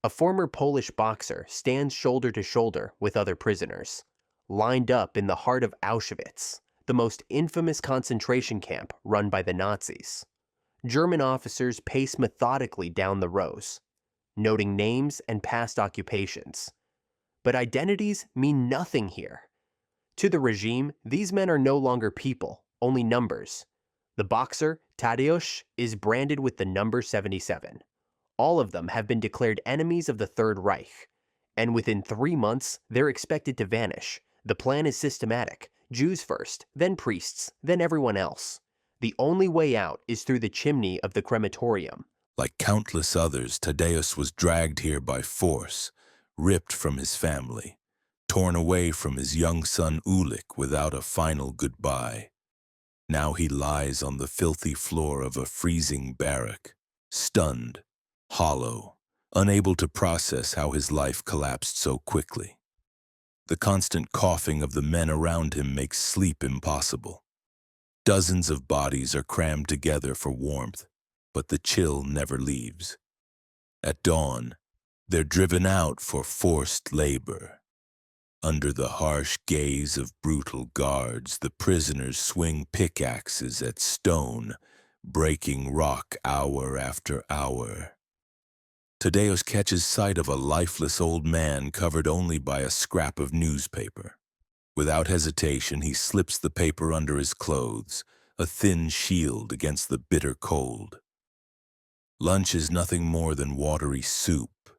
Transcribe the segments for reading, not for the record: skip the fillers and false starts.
A former Polish boxer stands shoulder to shoulder with other prisoners, lined up in the heart of Auschwitz, the most infamous concentration camp run by the Nazis. German officers pace methodically down the rows, noting names and past occupations. But identities mean nothing here. To the regime, these men are no longer people, only numbers. The boxer, Tadeusz, is branded with the number 77. All of them have been declared enemies of the Third Reich, and within 3 months, they're expected to vanish. The plan is systematic: Jews first, then priests, then everyone else. The only way out is through the chimney of the crematorium. Like countless others, Tadeusz was dragged here by force, ripped from his family, torn away from his young son Ulik without a final goodbye. Now he lies on the filthy floor of a freezing barrack, stunned, hollow, unable to process how his life collapsed so quickly. The constant coughing of the men around him makes sleep impossible. Dozens of bodies are crammed together for warmth, but the chill never leaves. At dawn, they're driven out for forced labor. Under the harsh gaze of brutal guards, the prisoners swing pickaxes at stone, breaking rock hour after hour. Tadeusz catches sight of a lifeless old man covered only by a scrap of newspaper. Without hesitation, he slips the paper under his clothes, a thin shield against the bitter cold. Lunch is nothing more than watery soup.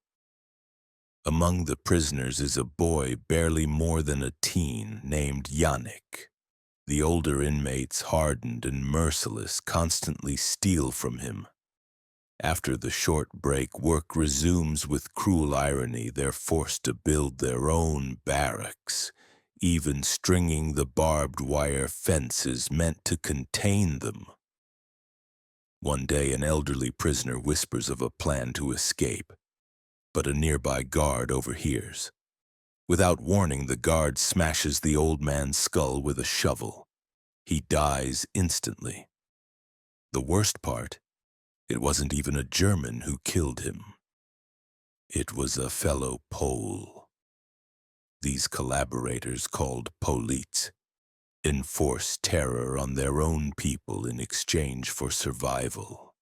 Among the prisoners is a boy barely more than a teen named Janek. The older inmates, hardened and merciless, constantly steal from him. After the short break, work resumes with cruel irony. They're forced to build their own barracks, even stringing the barbed wire fences meant to contain them. One day, an elderly prisoner whispers of a plan to escape, but a nearby guard overhears. Without warning, the guard smashes the old man's skull with a shovel. He dies instantly. The worst part, it wasn't even a German who killed him. It was a fellow Pole. These collaborators, called police, enforce terror on their own people in exchange for survival.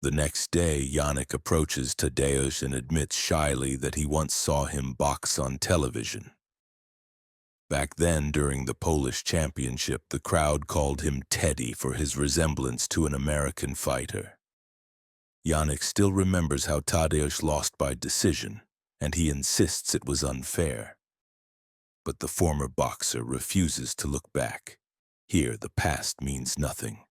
The next day, Janek approaches Tadeusz and admits shyly that he once saw him box on television. Back then, during the Polish Championship, the crowd called him Teddy for his resemblance to an American fighter. Janek still remembers how Tadeusz lost by decision, and he insists it was unfair. But the former boxer refuses to look back. Here, the past means nothing.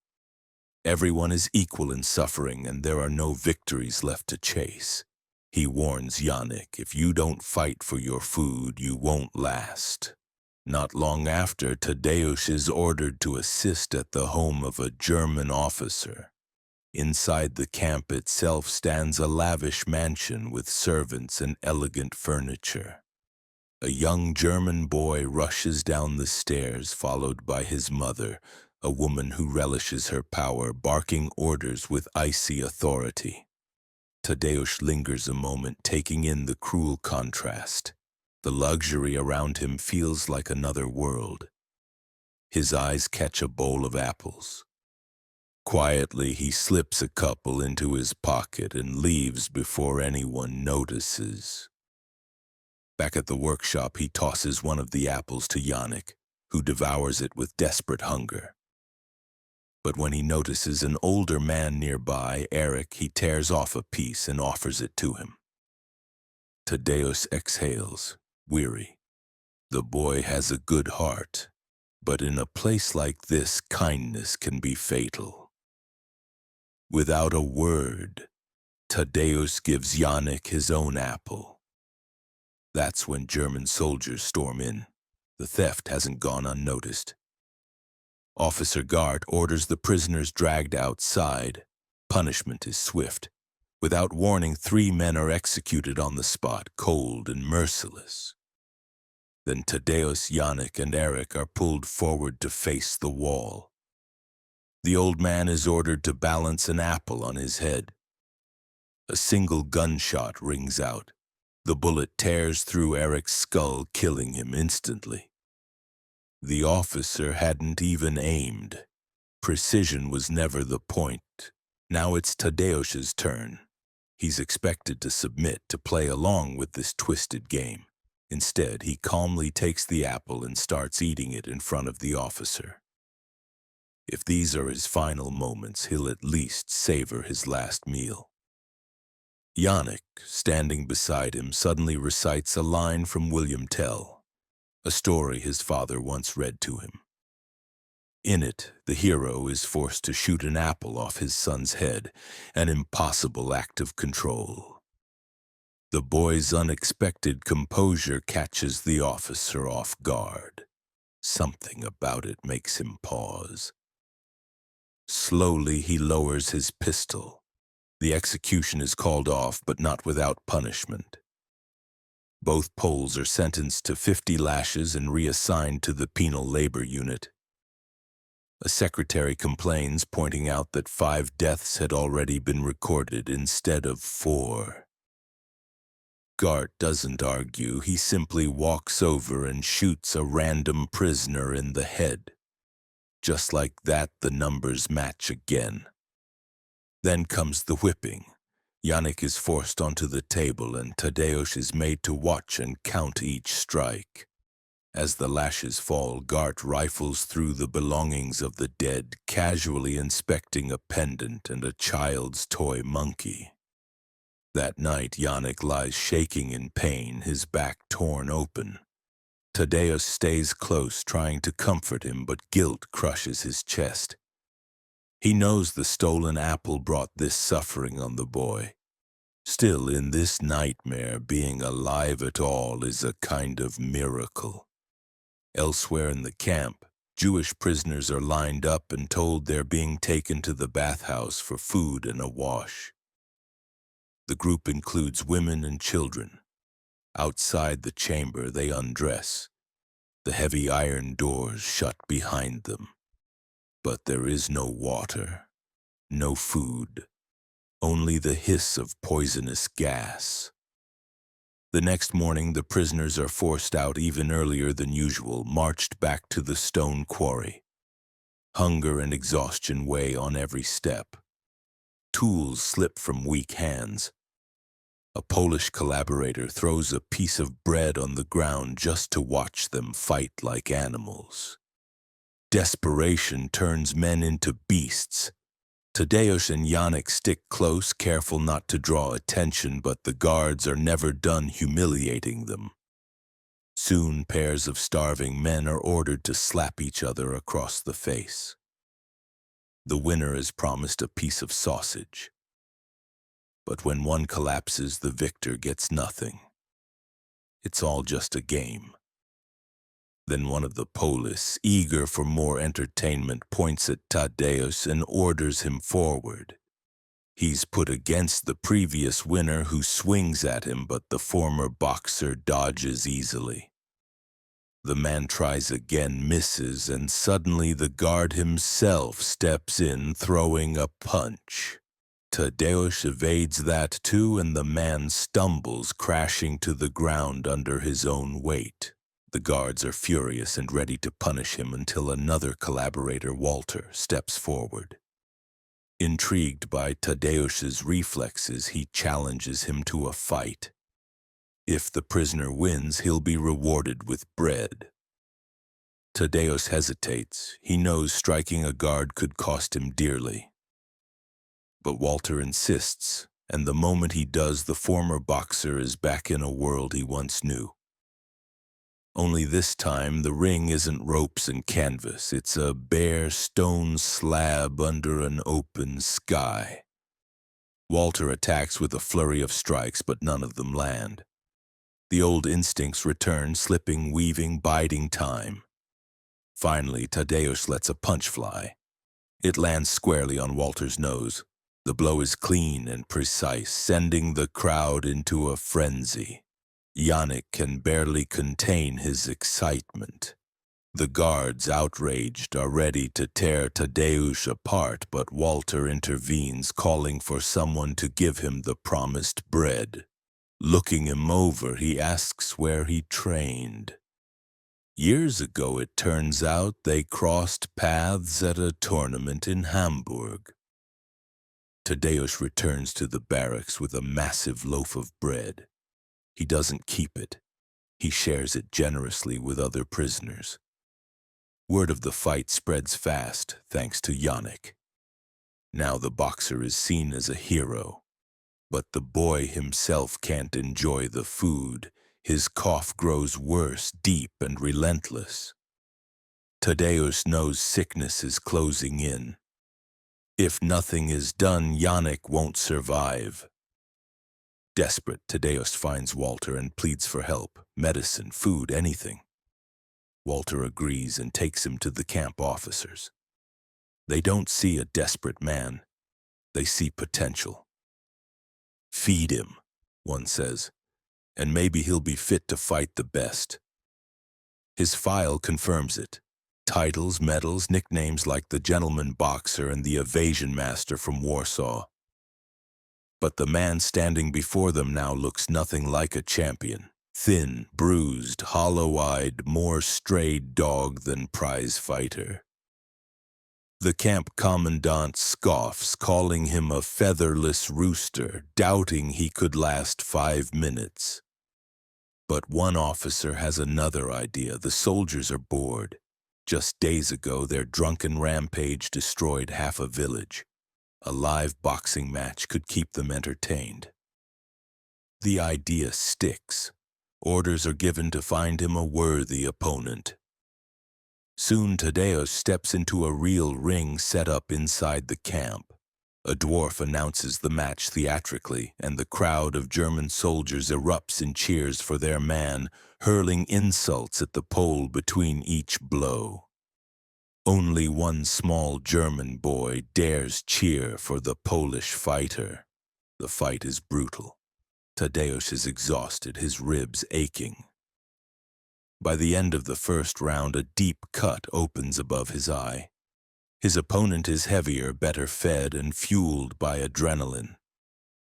Everyone is equal in suffering, and there are no victories left to chase. He warns Janek, if you don't fight for your food, you won't last. Not long after, Tadeusz is ordered to assist at the home of a German officer. Inside the camp itself stands a lavish mansion with servants and elegant furniture. A young German boy rushes down the stairs, followed by his mother, a woman who relishes her power, barking orders with icy authority. Tadeusz lingers a moment, taking in the cruel contrast. The luxury around him feels like another world. His eyes catch a bowl of apples. Quietly, he slips a couple into his pocket and leaves before anyone notices. Back at the workshop, he tosses one of the apples to Janek, who devours it with desperate hunger. But when he notices an older man nearby, Eric, he tears off a piece and offers it to him. Tadeusz exhales, weary. The boy has a good heart, but in a place like this, kindness can be fatal. Without a word, Tadeusz gives Janek his own apple. That's when German soldiers storm in. The theft hasn't gone unnoticed. Officer Gart orders the prisoners dragged outside. Punishment is swift. Without warning, 3 men are executed on the spot, cold and merciless. Then Tadeusz, Janek, and Eric are pulled forward to face the wall. The old man is ordered to balance an apple on his head. A single gunshot rings out. The bullet tears through Eric's skull, killing him instantly. The officer hadn't even aimed. Precision was never the point. Now it's Tadeusz's turn. He's expected to submit, to play along with this twisted game. Instead, he calmly takes the apple and starts eating it in front of the officer. If these are his final moments, he'll at least savor his last meal. Yannick, standing beside him, suddenly recites a line from William Tell, a story his father once read to him. In it, the hero is forced to shoot an apple off his son's head, an impossible act of control. The boy's unexpected composure catches the officer off guard. Something about it makes him pause. Slowly, he lowers his pistol. The execution is called off, but not without punishment. Both Poles are sentenced to 50 lashes and reassigned to the penal labor unit. A secretary complains, pointing out that 5 deaths had already been recorded instead of 4. Gart doesn't argue. He simply walks over and shoots a random prisoner in the head. Just like that, the numbers match again. Then comes the whipping. Yannick is forced onto the table and Tadeusz is made to watch and count each strike. As the lashes fall, Gart rifles through the belongings of the dead, casually inspecting a pendant and a child's toy monkey. That night, Yannick lies shaking in pain, his back torn open. Tadeusz stays close, trying to comfort him, but guilt crushes his chest. He knows the stolen apple brought this suffering on the boy. Still, in this nightmare, being alive at all is a kind of miracle. Elsewhere in the camp, Jewish prisoners are lined up and told they're being taken to the bathhouse for food and a wash. The group includes women and children. Outside the chamber, they undress. The heavy iron doors shut behind them. But there is no water, no food, only the hiss of poisonous gas. The next morning, the prisoners are forced out even earlier than usual, marched back to the stone quarry. Hunger and exhaustion weigh on every step. Tools slip from weak hands. A Polish collaborator throws a piece of bread on the ground just to watch them fight like animals. Desperation turns men into beasts. Tadeusz and Yannick stick close, careful not to draw attention, but the guards are never done humiliating them. Soon, pairs of starving men are ordered to slap each other across the face. The winner is promised a piece of sausage. But when one collapses, the victor gets nothing. It's all just a game. Then one of the Polis, eager for more entertainment, points at Tadeusz and orders him forward. He's put against the previous winner, who swings at him, but the former boxer dodges easily. The man tries again, misses, and suddenly the guard himself steps in, throwing a punch. Tadeusz evades that too, and the man stumbles, crashing to the ground under his own weight. The guards are furious and ready to punish him until another collaborator, Walter, steps forward. Intrigued by Tadeusz's reflexes, he challenges him to a fight. If the prisoner wins, he'll be rewarded with bread. Tadeusz hesitates. He knows striking a guard could cost him dearly. But Walter insists, and the moment he does, the former boxer is back in a world he once knew. Only this time, the ring isn't ropes and canvas. It's a bare stone slab under an open sky. Walter attacks with a flurry of strikes, but none of them land. The old instincts return, slipping, weaving, biding time. Finally, Tadeusz lets a punch fly. It lands squarely on Walter's nose. The blow is clean and precise, sending the crowd into a frenzy. Yannick can barely contain his excitement. The guards, outraged, are ready to tear Tadeusz apart, but Walter intervenes, calling for someone to give him the promised bread. Looking him over, he asks where he trained. Years ago, it turns out, they crossed paths at a tournament in Hamburg. Tadeusz returns to the barracks with a massive loaf of bread. He doesn't keep it. He shares it generously with other prisoners. Word of the fight spreads fast, thanks to Janek. Now the boxer is seen as a hero. But the boy himself can't enjoy the food. His cough grows worse, deep and relentless. Tadeusz knows sickness is closing in. If nothing is done, Janek won't survive. Desperate, Tadeusz finds Walter and pleads for help, medicine, food, anything. Walter agrees and takes him to the camp officers. They don't see a desperate man. They see potential. "Feed him," one says, "and maybe he'll be fit to fight the best." His file confirms it. Titles, medals, nicknames like the gentleman boxer and the evasion master from Warsaw. But the man standing before them now looks nothing like a champion. Thin, bruised, hollow-eyed, more strayed dog than prize fighter. The camp commandant scoffs, calling him a featherless rooster, doubting he could last 5 minutes. But one officer has another idea. The soldiers are bored. Just days ago, their drunken rampage destroyed half a village. A live boxing match could keep them entertained. The idea sticks. Orders are given to find him a worthy opponent. Soon Tadeusz steps into a real ring set up inside the camp. A dwarf announces the match theatrically, and the crowd of German soldiers erupts in cheers for their man, hurling insults at the pole between each blow. Only one small German boy dares cheer for the Polish fighter. The fight is brutal. Tadeusz is exhausted, his ribs aching. By the end of the first round, a deep cut opens above his eye. His opponent is heavier, better fed, and fueled by adrenaline.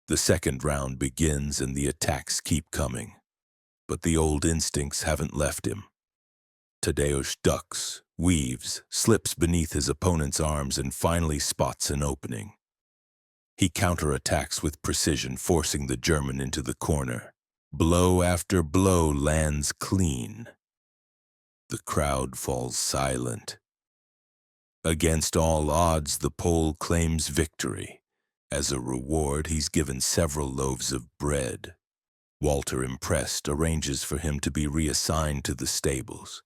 The second round begins and the attacks keep coming. But the old instincts haven't left him. Tadeusz ducks, weaves, slips beneath his opponent's arms, and finally spots an opening. He counterattacks with precision, forcing the German into the corner. Blow after blow lands clean. The crowd falls silent. Against all odds, the Pole claims victory. As a reward, he's given several loaves of bread. Walter, impressed, arranges for him to be reassigned to the stables.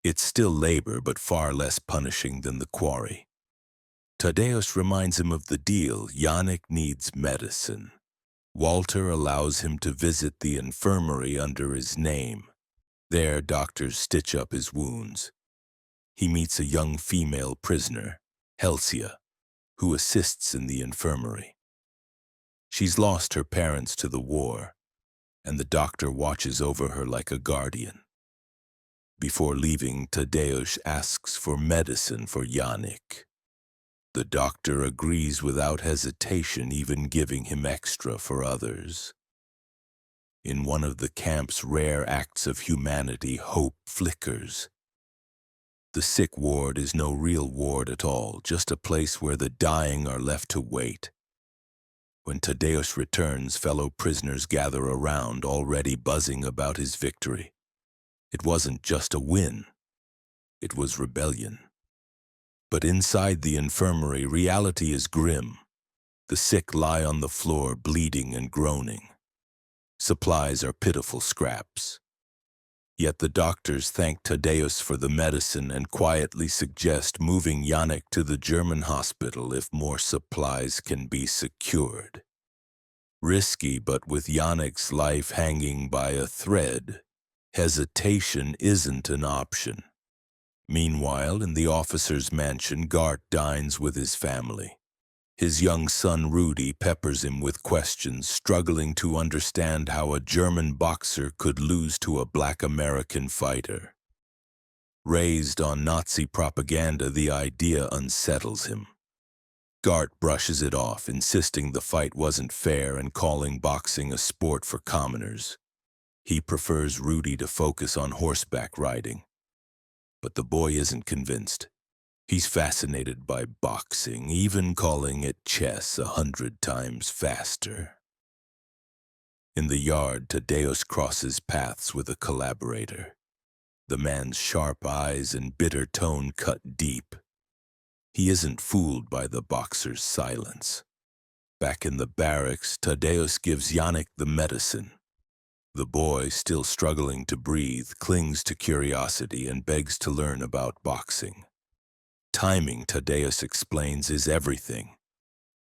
It's still labor, but far less punishing than the quarry. Tadeusz reminds him of the deal. Janek needs medicine. Walter allows him to visit the infirmary under his name. There, doctors stitch up his wounds. He meets a young female prisoner, Helsia, who assists in the infirmary. She's lost her parents to the war, and the doctor watches over her like a guardian. Before leaving, Tadeusz asks for medicine for Janek. The doctor agrees without hesitation, even giving him extra for others. In one of the camp's rare acts of humanity, hope flickers. The sick ward is no real ward at all, just a place where the dying are left to wait. When Tadeusz returns, fellow prisoners gather around, already buzzing about his victory. It wasn't just a win. It was rebellion. But inside the infirmary, reality is grim. The sick lie on the floor, bleeding and groaning. Supplies are pitiful scraps. Yet the doctors thank Tadeusz for the medicine and quietly suggest moving Janek to the German hospital if more supplies can be secured. Risky, but with Janek's life hanging by a thread, hesitation isn't an option. Meanwhile, in the officer's mansion, Gart dines with his family. His young son Rudy peppers him with questions, struggling to understand how a German boxer could lose to a black American fighter. Raised on Nazi propaganda, the idea unsettles him. Gart brushes it off, insisting the fight wasn't fair and calling boxing a sport for commoners. He prefers Rudy to focus on horseback riding. But the boy isn't convinced. He's fascinated by boxing, even calling it chess 100 times faster. In the yard, Tadeusz crosses paths with a collaborator. The man's sharp eyes and bitter tone cut deep. He isn't fooled by the boxer's silence. Back in the barracks, Tadeusz gives Janek the medicine. The boy, still struggling to breathe, clings to curiosity and begs to learn about boxing. Timing, Tadeusz explains, is everything.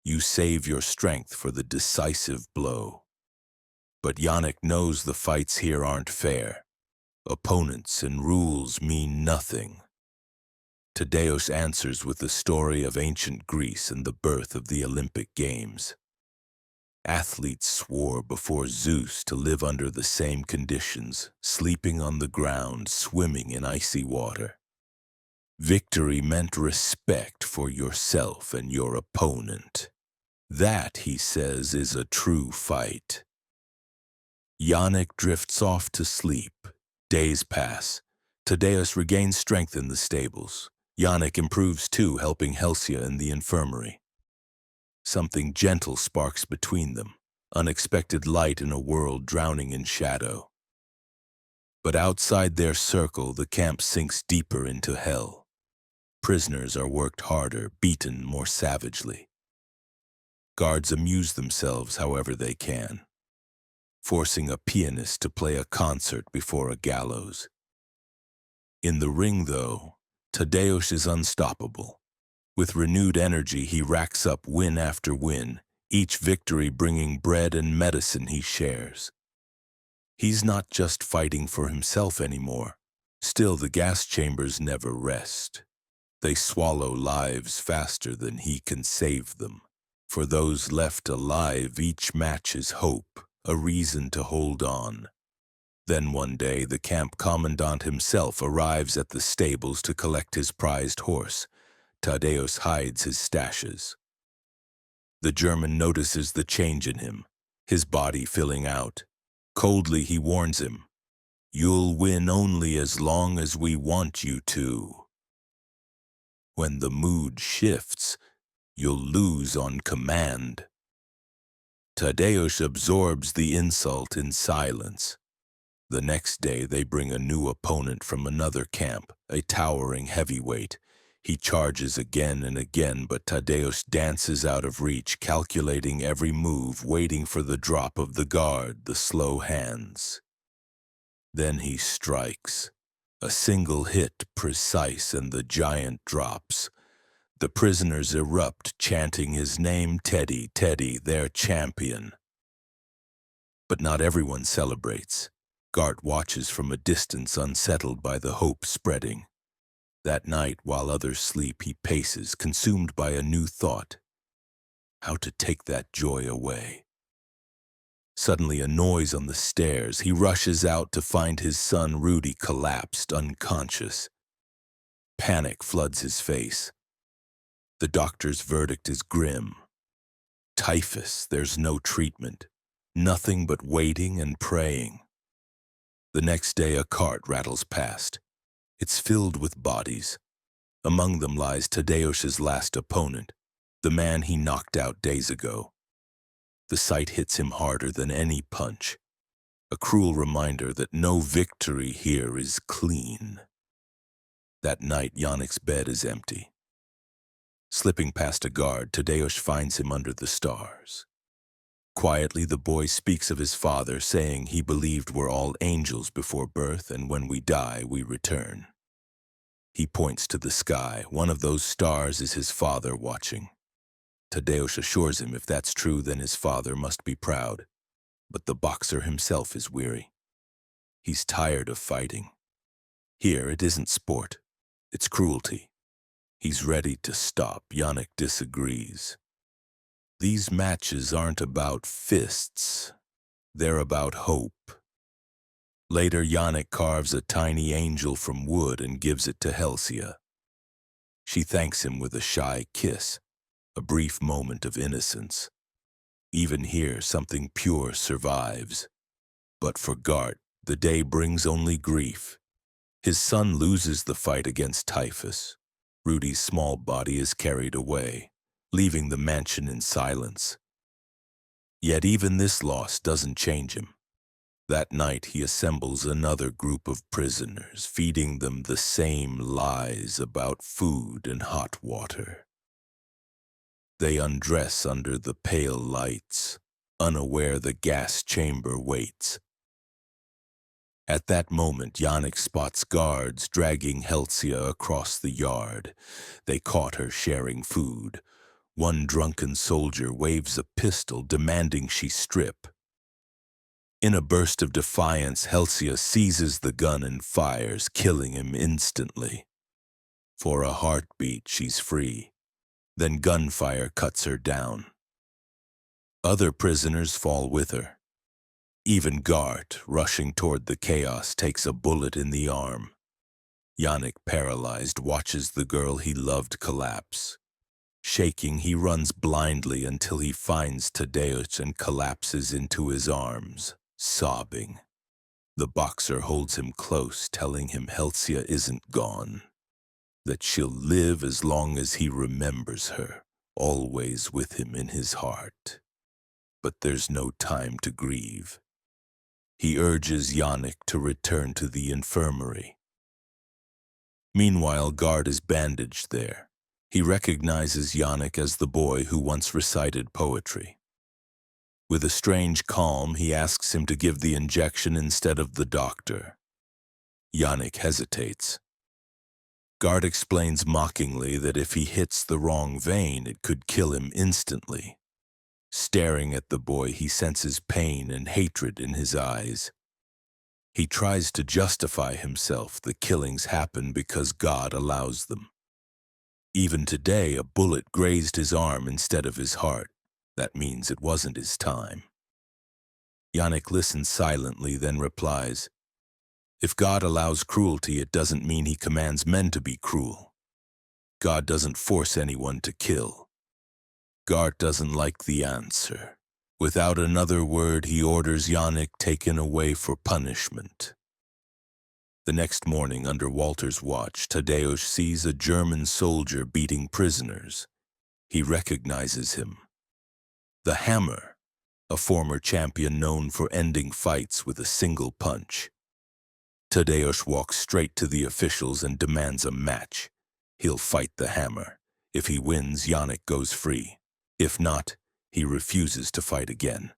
You save your strength for the decisive blow. But Janek knows the fights here aren't fair. Opponents and rules mean nothing. Tadeusz answers with the story of ancient Greece and the birth of the Olympic Games. Athletes swore before Zeus to live under the same conditions, sleeping on the ground, swimming in icy water. Victory meant respect for yourself and your opponent. That, he says, is a true fight. Janek drifts off to sleep. Days pass. Tadeusz regains strength in the stables. Janek improves too, helping Helsia in the infirmary. Something gentle sparks between them, unexpected light in a world drowning in shadow. But outside their circle, the camp sinks deeper into hell. Prisoners are worked harder, beaten more savagely. Guards amuse themselves however they can, forcing a pianist to play a concert before a gallows. In the ring, though, Tadeusz is unstoppable. With renewed energy, he racks up win after win, each victory bringing bread and medicine he shares. He's not just fighting for himself anymore. Still, the gas chambers never rest. They swallow lives faster than he can save them. For those left alive, each match is hope, a reason to hold on. Then one day, the camp commandant himself arrives at the stables to collect his prized horse. Tadeusz hides his stashes. The German notices the change in him, his body filling out. Coldly, he warns him, "You'll win only as long as we want you to. When the mood shifts, you'll lose on command." Tadeusz absorbs the insult in silence. The next day, they bring a new opponent from another camp, a towering heavyweight. He charges again and again, but Tadeusz dances out of reach, calculating every move, waiting for the drop of the guard, the slow hands. Then he strikes. A single hit, precise, and the giant drops. The prisoners erupt, chanting his name, Teddy, Teddy, their champion. But not everyone celebrates. Gart watches from a distance, unsettled by the hope spreading. That night, while others sleep, he paces, consumed by a new thought. How to take that joy away? Suddenly, a noise on the stairs. He rushes out to find his son Rudy collapsed, unconscious. Panic floods his face. The doctor's verdict is grim. Typhus, there's no treatment. Nothing but waiting and praying. The next day, a cart rattles past. It's filled with bodies. Among them lies Tadeusz's last opponent, the man he knocked out days ago. The sight hits him harder than any punch, a cruel reminder that no victory here is clean. That night, Janek's bed is empty. Slipping past a guard, Tadeusz finds him under the stars. Quietly, the boy speaks of his father, saying he believed we're all angels before birth, and when we die, we return. He points to the sky. One of those stars is his father watching. Tadeusz assures him if that's true, then his father must be proud. But the boxer himself is weary. He's tired of fighting. Here, it isn't sport. It's cruelty. He's ready to stop. Janek disagrees. These matches aren't about fists. They're about hope. Later, Yannick carves a tiny angel from wood and gives it to Helsia. She thanks him with a shy kiss, a brief moment of innocence. Even here, something pure survives. But for Gart, the day brings only grief. His son loses the fight against typhus. Rudy's small body is carried away, leaving the mansion in silence. Yet even this loss doesn't change him. That night he assembles another group of prisoners, feeding them the same lies about food and hot water. They undress under the pale lights, unaware the gas chamber waits. At that moment, Yannick spots guards dragging Helsia across the yard. They caught her sharing food. One drunken soldier waves a pistol, demanding she strip. In a burst of defiance, Helsia seizes the gun and fires, killing him instantly. For a heartbeat, she's free. Then gunfire cuts her down. Other prisoners fall with her. Even Gart, rushing toward the chaos, takes a bullet in the arm. Yannick, paralyzed, watches the girl he loved collapse. Shaking, he runs blindly until he finds Tadeusz and collapses into his arms, sobbing. The boxer holds him close, telling him Helsia isn't gone, that she'll live as long as he remembers her, always with him in his heart. But there's no time to grieve. He urges Yannick to return to the infirmary. Meanwhile, Gart is bandaged there. He recognizes Yannick as the boy who once recited poetry. With a strange calm, he asks him to give the injection instead of the doctor. Yannick hesitates. Gart explains mockingly that if he hits the wrong vein, it could kill him instantly. Staring at the boy, he senses pain and hatred in his eyes. He tries to justify himself. The killings happen because God allows them. Even today, a bullet grazed his arm instead of his heart. That means it wasn't his time. Yannick listens silently, then replies, "If God allows cruelty, it doesn't mean he commands men to be cruel. God doesn't force anyone to kill." Gart doesn't like the answer. Without another word, he orders Yannick taken away for punishment. The next morning, under Walter's watch, Tadeusz sees a German soldier beating prisoners. He recognizes him. The Hammer, a former champion known for ending fights with a single punch. Tadeusz walks straight to the officials and demands a match. He'll fight the Hammer. If he wins, Yannick goes free. If not, he refuses to fight again.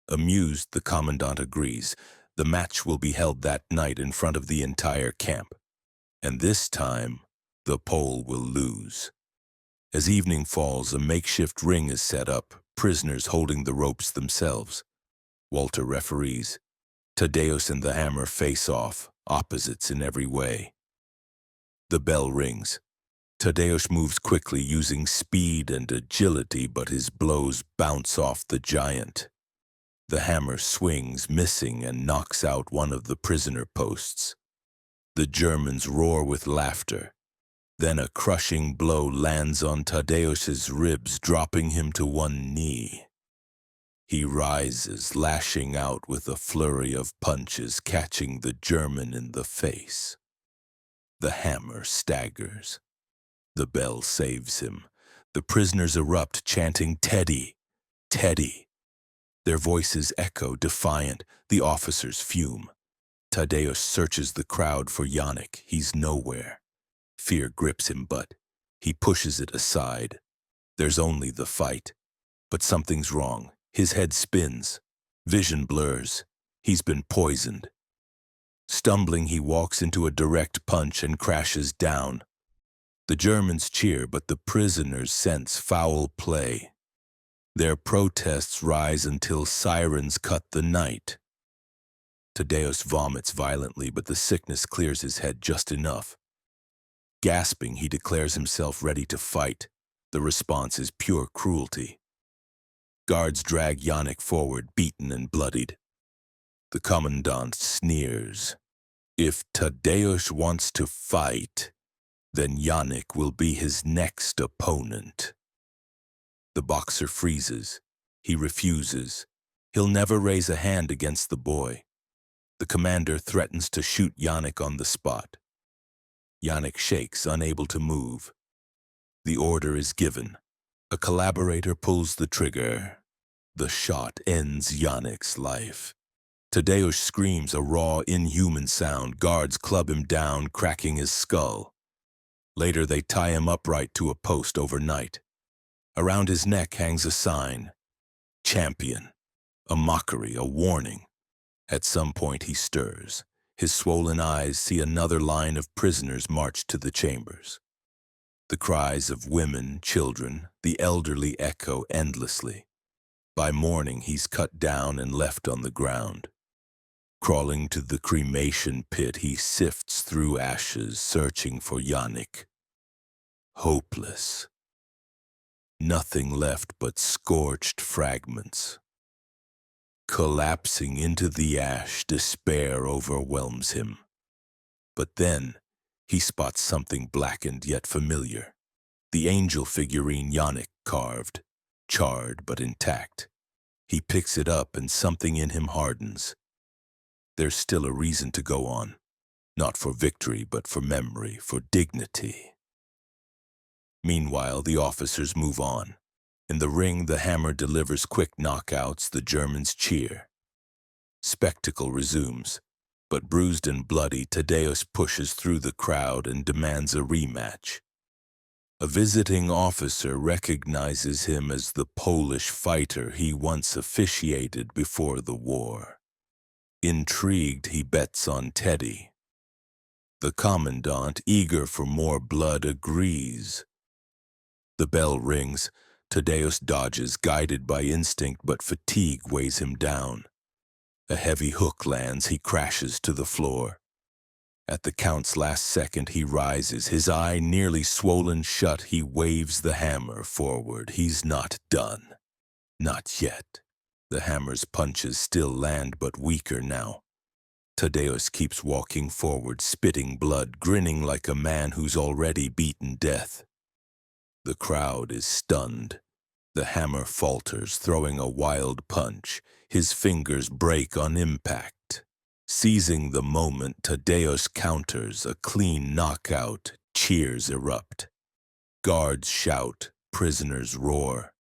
Amused, the commandant agrees. The match will be held that night in front of the entire camp. And this time, the Pole will lose. As evening falls, a makeshift ring is set up, prisoners holding the ropes themselves. Walter referees. Tadeusz and the Hammer face off, opposites in every way. The bell rings. Tadeusz moves quickly, using speed and agility, but his blows bounce off the giant. The Hammer swings, missing, and knocks out one of the prisoner posts. The Germans roar with laughter. Then a crushing blow lands on Tadeusz's ribs, dropping him to one knee. He rises, lashing out with a flurry of punches, catching the German in the face. The Hammer staggers. The bell saves him. The prisoners erupt, chanting, "Teddy! Teddy!" Their voices echo, defiant. The officers fume. Tadeusz searches the crowd for Yannick. He's nowhere. Fear grips him, but he pushes it aside. There's only the fight. But something's wrong. His head spins. Vision blurs. He's been poisoned. Stumbling, he walks into a direct punch and crashes down. The Germans cheer, but the prisoners sense foul play. Their protests rise until sirens cut the night. Tadeusz vomits violently, but the sickness clears his head just enough. Gasping, he declares himself ready to fight. The response is pure cruelty. Guards drag Yannick forward, beaten and bloodied. The commandant sneers. If Tadeusz wants to fight, then Yannick will be his next opponent. The boxer freezes. He refuses. He'll never raise a hand against the boy. The commander threatens to shoot Yannick on the spot. Yannick shakes, unable to move. The order is given. A collaborator pulls the trigger. The shot ends Yannick's life. Tadeusz screams a raw, inhuman sound. Guards club him down, cracking his skull. Later, they tie him upright to a post overnight. Around his neck hangs a sign. Champion. A mockery, a warning. At some point, he stirs. His swollen eyes see another line of prisoners march to the chambers. The cries of women, children, the elderly echo endlessly. By morning, he's cut down and left on the ground. Crawling to the cremation pit, he sifts through ashes, searching for Yannick. Hopeless. Nothing left but scorched fragments. Collapsing into the ash, despair overwhelms him. But then, he spots something blackened yet familiar. The angel figurine Yannick carved, charred but intact. He picks it up and something in him hardens. There's still a reason to go on. Not for victory, but for memory, for dignity. Meanwhile, the officers move on. In the ring, the hammer delivers quick knockouts, the Germans cheer. Spectacle resumes, but bruised and bloody, Tadeusz pushes through the crowd and demands a rematch. A visiting officer recognizes him as the Polish fighter he once officiated before the war. Intrigued, he bets on Teddy. The commandant, eager for more blood, agrees. The bell rings. Tadeusz dodges, guided by instinct, but fatigue weighs him down. A heavy hook lands, he crashes to the floor. At the count's last second, he rises, his eye nearly swollen shut. He waves the hammer forward. He's not done. Not yet. The hammer's punches still land, but weaker now. Tadeusz keeps walking forward, spitting blood, grinning like a man who's already beaten death. The crowd is stunned. The hammer falters, throwing a wild punch. His fingers break on impact. Seizing the moment, Tadeusz counters, a clean knockout. Cheers erupt. Guards shout, prisoners roar.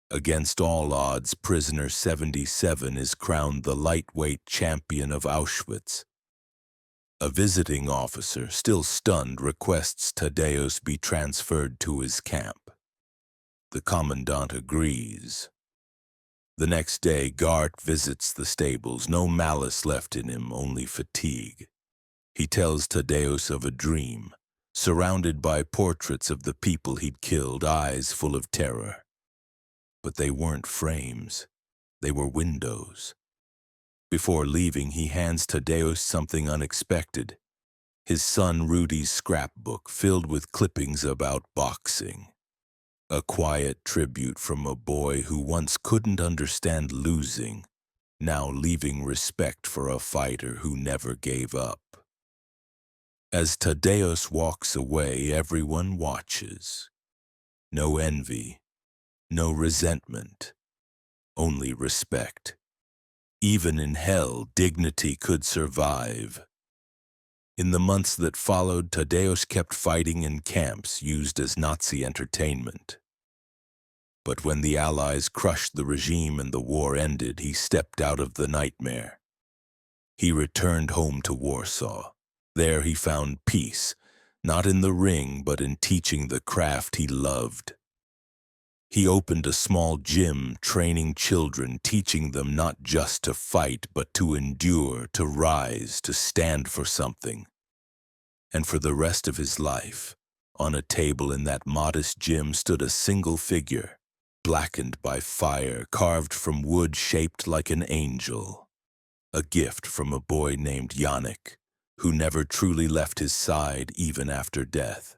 Against all odds, prisoner 77 is crowned the lightweight champion of Auschwitz. A visiting officer, still stunned, requests Tadeusz be transferred to his camp. The commandant agrees. The next day, Gart visits the stables, no malice left in him, only fatigue. He tells Tadeusz of a dream, surrounded by portraits of the people he'd killed, eyes full of terror. But they weren't frames, they were windows. Before leaving, he hands Tadeusz something unexpected. His son Rudy's scrapbook filled with clippings about boxing. A quiet tribute from a boy who once couldn't understand losing, now leaving respect for a fighter who never gave up. As Tadeusz walks away, everyone watches. No envy, no resentment, only respect. Even in hell, dignity could survive. In the months that followed, Tadeusz kept fighting in camps used as Nazi entertainment. But when the Allies crushed the regime and the war ended, he stepped out of the nightmare. He returned home to Warsaw. There he found peace, not in the ring, but in teaching the craft he loved. He opened a small gym, training children, teaching them not just to fight, but to endure, to rise, to stand for something. And for the rest of his life, on a table in that modest gym stood a single figure, blackened by fire, carved from wood shaped like an angel. A gift from a boy named Yannick, who never truly left his side even after death.